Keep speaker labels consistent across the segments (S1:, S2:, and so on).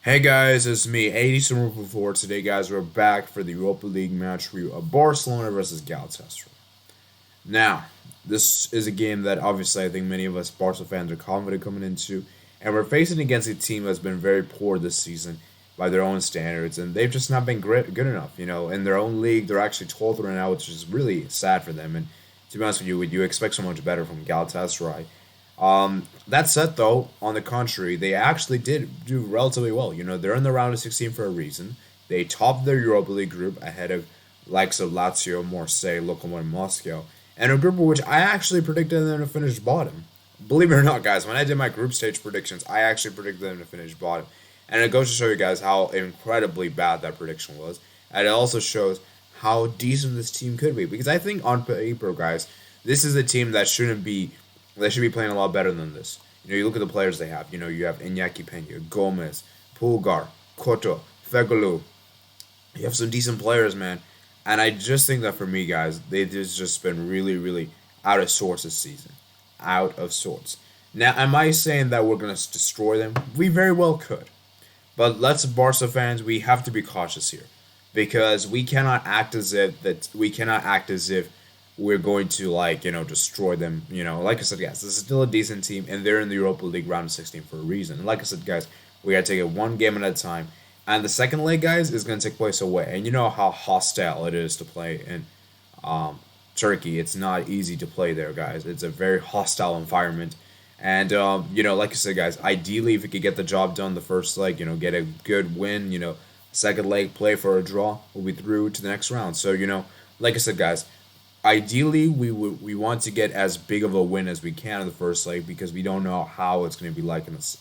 S1: Hey guys, it's me, 87 Today, guys, we're back for the Europa League match review of Barcelona versus Galatasaray. Now, this is a game that obviously I think many of us Barca fans are confident coming into, and we're facing against a team that's been very poor this season by their own standards, and they've just not been good enough. In their own league, they're actually 12th right now, which is really sad for them. And to be honest with you expect so much better from Galatasaray. That said, though, on the contrary, they actually did do relatively well. They're in the round of 16 for a reason. They topped their Europa League group ahead of likes of Lazio, Marseille, Lokomotiv Moscow, and a group of which I actually predicted them to finish bottom. Believe it or not, guys, when I did my group stage predictions, I actually predicted them to finish bottom. And it goes to show you guys how incredibly bad that prediction was. And it also shows how decent this team could be. Because I think on paper, guys, this is a team that shouldn't be they should be playing a lot better than this. You look at the players they have. You have Iñaki Peña, Gomez, Pulgar, Koto, Fegulu. You have some decent players, man. And I just think that for me, guys, they've just been really, really out of sorts this season. Out of sorts. Now, am I saying that we're going to destroy them? We very well could. But let's Barca fans, we have to be cautious here, because we cannot act as if we're going to destroy them. Like I said, guys, this is still a decent team, and they're in the Europa League round of 16 for a reason. And like I said, guys, we gotta take it one game at a time. And the second leg, guys, is gonna take place away. And you know how hostile it is to play in um, Turkey. It's not easy to play there, guys. It's a very hostile environment. And like I said, guys, ideally, if we could get the job done the first leg, get a good win, second leg play for a draw, we'll be through to the next round. So like I said, guys, ideally we want to get as big of a win as we can in the first leg, because we don't know how it's going to be like in this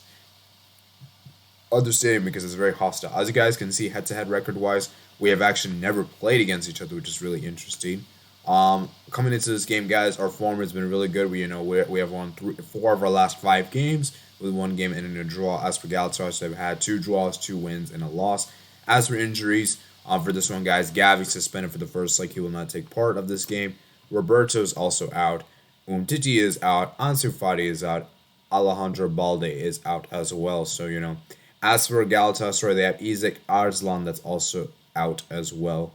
S1: other stadium, because it's very hostile. As you guys can see, head to head record wise, we have actually never played against each other, which is really interesting. Coming into this game, guys, our form has been really good. We have won four of our last 5 games, with one game ending in a draw. As for Galatasaray, so they've had 2 draws, 2 wins, and a loss. As for injuries, for this one, guys, Gavi suspended for the first leg. He will not take part of this game. Roberto is also out. Umtiti is out. Ansu Fati is out. Alejandro Balde is out as well. So, as for Galatasaray, they have Isaac Arslan that's also out as well.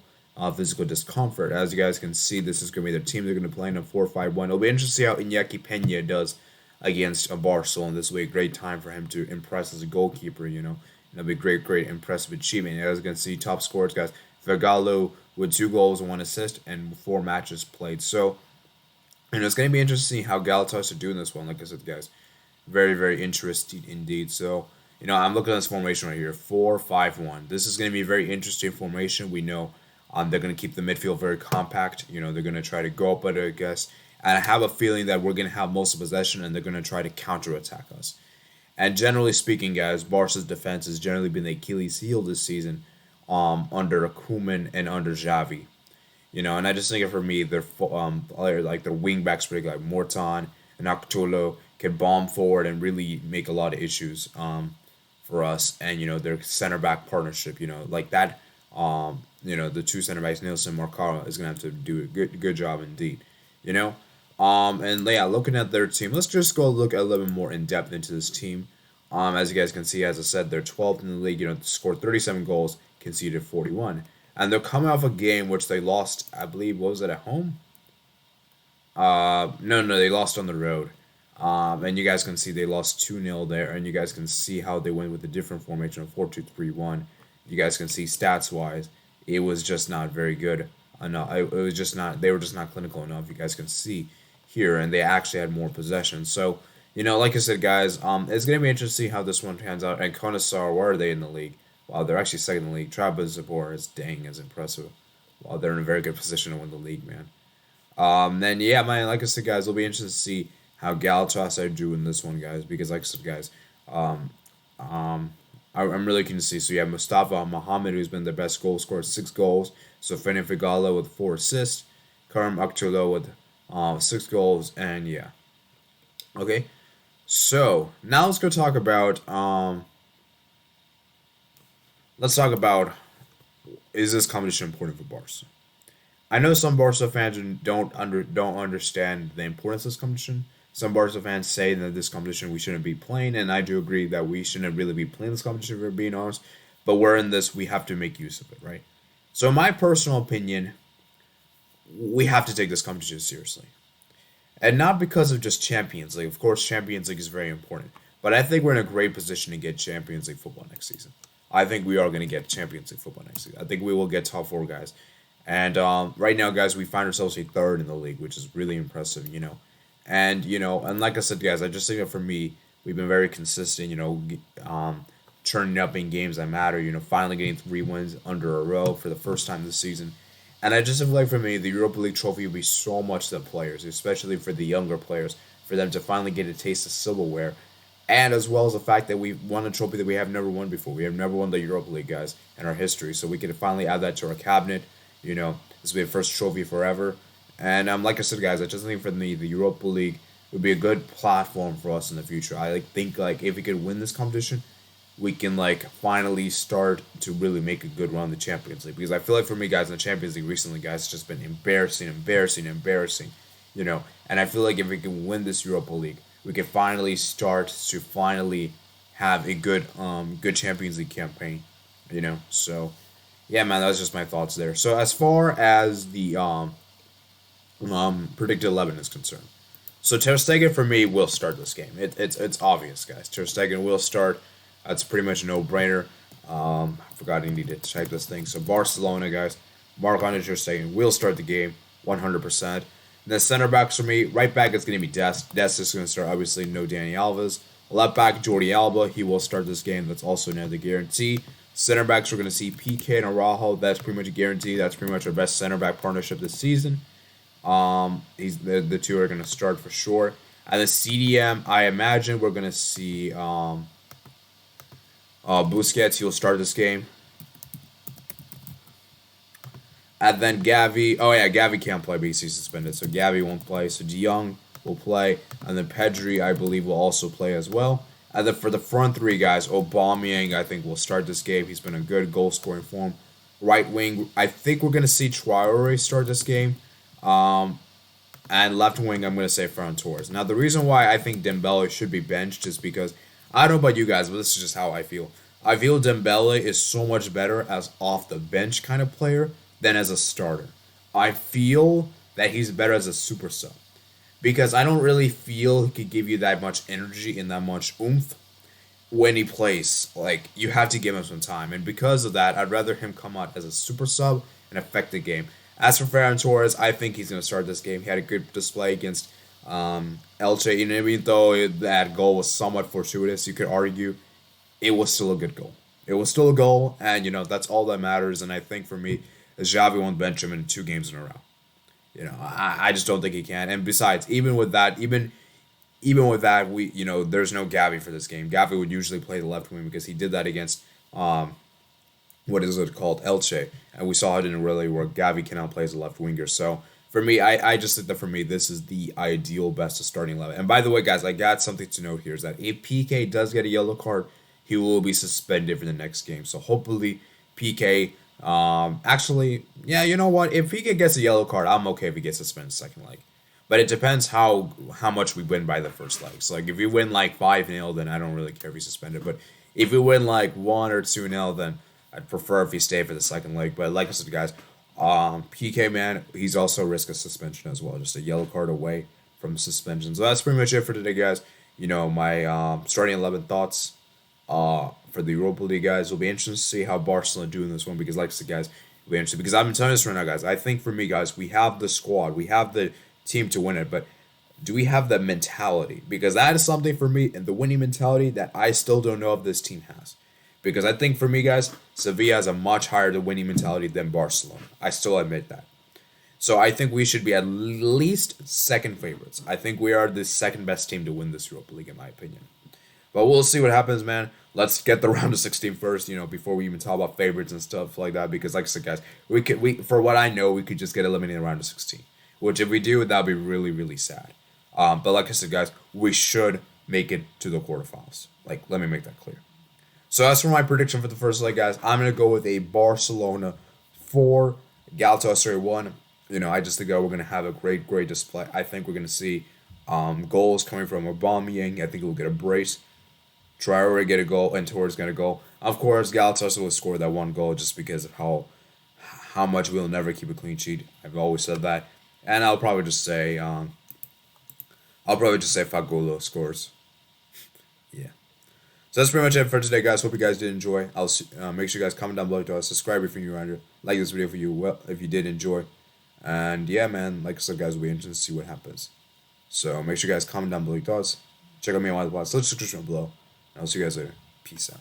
S1: Physical discomfort. As you guys can see, this is going to be their team. They're going to play in a 4-5-1. It'll be interesting to see how Iñaki Peña does against a Barcelona. This will be a great time for him to impress as a goalkeeper. It'll be a great, impressive achievement. As you can see, top scorers, guys. Vergallo with 2 goals and 1 assist and 4 matches played. So, it's going to be interesting how Galatasaray are doing this one. Like I said, guys, very, very interesting indeed. So, I'm looking at this formation right here, 4-5-1. This is going to be a very interesting formation. We know they're going to keep the midfield very compact. They're going to try to go up at it, I guess. And I have a feeling that we're going to have most of possession, and they're going to try to counterattack us. And generally speaking, guys, Barca's defense has generally been the Achilles heel this season, under Koeman and under Xavi. And I just think for me, their wing backs, particularly like Morton and Arturo, can bomb forward and really make a lot of issues for us. And their center back partnership, like that. The 2 center backs, Nilsson Marcara, is gonna have to do a good job indeed. You know, and yeah, looking at their team, let's just go look a little bit more in depth into this team. As you guys can see, as I said, they're 12th in the league. Scored 37 goals, conceded 41, and they're coming off a game which they lost. I believe, what was it, at home? No, they lost on the road. And you guys can see they lost 2-0 there, and you guys can see how they went with a different formation of 4-2-3-1. You guys can see stats wise, it was just not very good enough. It was just not. They were just not clinical enough. You guys can see here, and they actually had more possession. So like I said, guys, it's gonna be interesting how this one pans out. And Conasar, where are they in the league? Wow, they're actually second in the league. Trabzonspor is impressive. Wow, they're in a very good position to win the league, man. Then yeah, man, like I said, guys, it'll be interesting to see how Galatasaray do in this one, guys, because like I said, guys, um, I'm really keen to see. So you have Mustafa Mohammed, who's been the best goal scorer, 6 goals. So Fene Figala with 4 assists. Karim Aktürkoğlu with 6 goals, and yeah. Okay, so now let's go talk about is this competition important for Barca? I know some Barca fans don't understand the importance of this competition. Some Barca fans say that this competition we shouldn't be playing, and I do agree that we shouldn't really be playing this competition if we're being honest. But we're in this, we have to make use of it, right? So, in my personal opinion, we have to take this competition seriously. And not because of just Champions League. Of course, Champions League is very important. But I think we're in a great position to get Champions League football next season. I think we are going to get Champions League football next season. I think we will get top four guys. And right now, guys, we find ourselves a third in the league, which is really impressive, and like I said, guys, I just think that for me, we've been very consistent, turning up in games that matter, finally getting 3 wins under a row for the first time this season. And I just feel like for me, the Europa League trophy would be so much to the players, especially for the younger players, for them to finally get a taste of silverware. And as well as the fact that we won a trophy that we have never won before. We have never won the Europa League, guys, in our history. So we can finally add that to our cabinet. This will be the first trophy forever. And like I said, guys, I just think for me, the Europa League would be a good platform for us in the future. I think if we could win this competition, we can finally start to really make a good run in the Champions League. Because I feel like for me, guys, in the Champions League recently, guys, it's just been embarrassing, embarrassing, embarrassing. And I feel like if we can win this Europa League, we can finally start to finally have a good Champions League campaign. So yeah, man, that's just my thoughts there. So as far as the predicted 11 is concerned, so Ter Stegen for me will start this game. It's obvious, guys. Ter Stegen will start. That's pretty much a no-brainer. I forgot I needed to type this thing. So Barcelona, guys, Marc-Andre Ter Stegen will start the game 100%. Then center backs for me, right back it's going to be Dest. Dest is going to start, obviously, no Dani Alves. Left back, Jordi Alba, he will start this game. That's also another guarantee. Center backs, we're going to see PK and Araujo. That's pretty much a guarantee. That's pretty much our best center back partnership this season. The two are going to start for sure. And the CDM, I imagine we're going to see Busquets. He'll start this game. And then Gavi. Oh, yeah, Gavi can't play because he's suspended. So Gavi won't play. So De Jong will play. And then Pedri, I believe, will also play as well. And then for the front three guys, Aubameyang, I think, will start this game. He's been in good goal-scoring form. Right wing, I think we're going to see Traore start this game. And left wing, I'm going to say Ferran Torres. Now, the reason why I think Dembele should be benched is because, I don't know about you guys, but this is just how I feel. I feel Dembele is so much better as off-the-bench kind of player than as a starter. I feel that he's better as a super sub. Because I don't really feel he could give you that much energy and that much oomph when he plays. You have to give him some time. And because of that, I'd rather him come out as a super sub and affect the game. As for Ferran Torres, I think he's going to start this game. He had a good display against Elche. Even though that goal was somewhat fortuitous, you could argue, it was still a good goal. It was still a goal, and, that's all that matters. And I think for me, Xavi won't bench him in 2 games in a row. I just don't think he can. And besides, even with that, we there's no Gavi for this game. Gavi would usually play the left wing because he did that against what is it called, Elche, and we saw it didn't really work. Gavi cannot play as a left winger. So for me, I just think that for me this is the ideal best of starting 11. And by the way, guys, I got something to note here is that if PK does get a yellow card, he will be suspended for the next game. So hopefully PK. Actually, yeah, you know what? If he gets a yellow card, I'm okay if he gets suspended second leg. But it depends how much we win by the first leg. So, if we win 5-0, then I don't really care if he's suspended. But if we win 1 or 2-0, then I'd prefer if he stayed for the second leg. But like I said, guys, PK, man, he's also a risk of suspension as well. Just a yellow card away from suspension. So that's pretty much it for today, guys. My starting 11 thoughts. For the Europa League, guys, it'll be interesting to see how Barcelona do in this one because, like I said, guys, it'll be interesting because I've been telling this right now, guys. I think for me, guys, we have the squad, we have the team to win it, but do we have the mentality? Because that is something for me and the winning mentality that I still don't know if this team has. Because I think for me, guys, Sevilla has a much higher winning mentality than Barcelona. I still admit that. So I think we should be at least second favorites. I think we are the second best team to win this Europa League, in my opinion. But we'll see what happens, man. Let's get the round of 16 first, before we even talk about favorites and stuff like that. Because, like I said, guys, we for what I know, we could just get eliminated in the round of 16. Which, if we do, that would be really, really sad. But like I said, guys, we should make it to the quarterfinals. Let me make that clear. So as for my prediction for the first leg, guys, I'm gonna go with a Barcelona 4, Galatasaray 1. I just think that we're gonna have a great, great display. I think we're gonna see Goals coming from Aubameyang. I think he'll get a brace. Traore get a goal, and Torres get a goal. Of course, Galatasaray will score that one goal just because of how much we'll never keep a clean sheet. I've always said that, and I'll probably just say Fagulo scores. Yeah. So that's pretty much it for today, guys. Hope you guys did enjoy. Make sure you guys comment down below to us. Subscribe if you're new around here. Like this video if you did enjoy. And yeah, man, like I said, guys, we'll be interested to see what happens. So make sure you guys comment down below your thoughts. Check out me on my blog. So description below. And I'll see you guys later. Peace out.